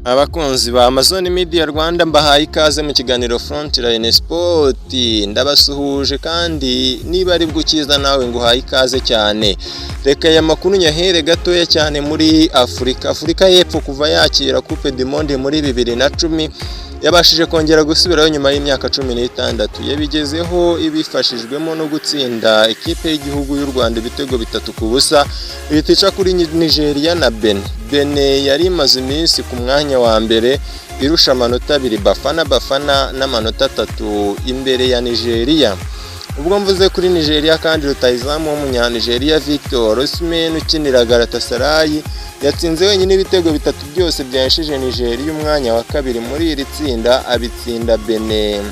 Abakunzi ba Amazon Media Rwanda mbahaye ikaze mu kiganiro Frontline Sport, ndabasuhuje kandi niba ari bwukiza nawe nguhaye ikaze cyane. Reka aya makuru nyahere gatoya cyane muri Afurika y'Epfo kuva yakira Coupe du Monde muri 2010 yabashije kongera gusubirayo nyuma y'imyaka 16, yabigezeho ibifashijwemo no gutsinda ikipe y'igihugu y'u Rwanda ibitego 3-0 bitica kuri Nigeria na Benin yari imaze iminsi ku mwanya wa mbere irusha amanota 2 Bafana n'amanota 3 imbere ya Nigeria. Ubwo mvuze kuri Nigeria kandi rutayizamu w'umunya-Nigeria Victor Osimhen ukinira Galatasaray yatsinze wenyine ibitego 3 byose byahesheje Nigeria umwanya wa kabiri muri iri tsinda, abitsinda Benin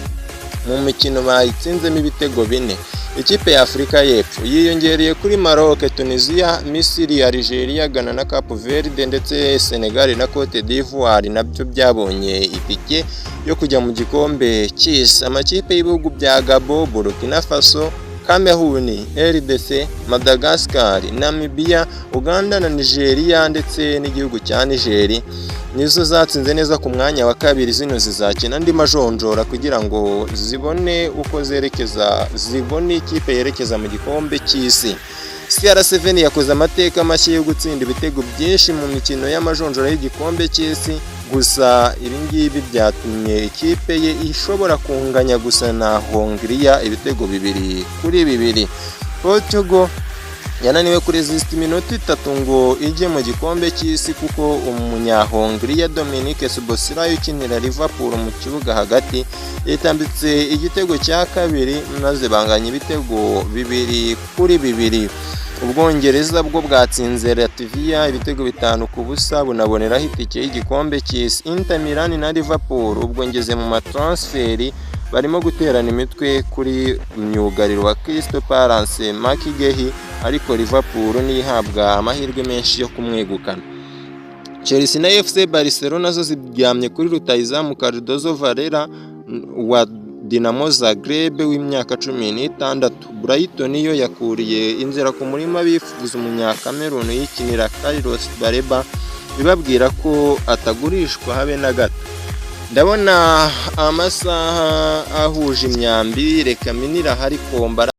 mu mikino bayitsinzemo ibitego 4. Ikipe ya Afurika y'Epfo yiyongereye kuri Maroc, Tunisia, Misiri, Algeria, Ghana na Cape Verde ndetse Senegal na Cote d'Ivoire nabyo byabonye itike yo kujya mu gikombe cy'isi. Amakipe y'ibihugu bya Gabon, Burkina Faso, Cameroon, RDC, Madagascar, Namibia, Uganda na Nigeria ndetse n'igihugu cya Nigeria nizo zatsinze neza ku mwanya wa kabiri. Zino zizakina andi majonjora kugira ngo zibone uko zibone ikipe yerekeza mu gikombe cy'isi. CR7 yakoze amateka mashya yo gutsinda ibitego byinshi mu mikino y'amajonjora y'igikombe cy'isi, gusa ibi ngibi byatumye ikipe ye ishobora kunganya gusa na Hongria ibitego 2-2. Portugal yananiwe kuresista iminota 3 ngo ijye mu gikombe cy'isi kuko umunya-Hongria Dominic Szoboszlai ukinira Liverpool mu kibuga hagati yitambitse igitego cya kabiri maze banganya ibitego 2-2. Ubwongereza bwo bwatsinze Latvia ibitego 5-0 bunaboneraho itike y'igikombe cy'isi. Inter Milan na Liverpool ubwo ngeze mu matransferi barimo guterana imitwe kuri myugariro wa Crystal Palace Mark Gehi, ariko Liverpool nihabwa amahirwe menshi yo kumwegukana. Chelsea na FC Barcelona zo ziryamye kuri rutayizamu Cardozo Varela wa Dinamo Zagreb w'imyaka 16. Brighton yo yakuriye inzira ku murima bifuza umunya-Cameroon yikinira Carlos Baleba bibabwira ko atagurishwa habe na gato. Ndabona amasaha ahuje imyambi, reka minira hari komba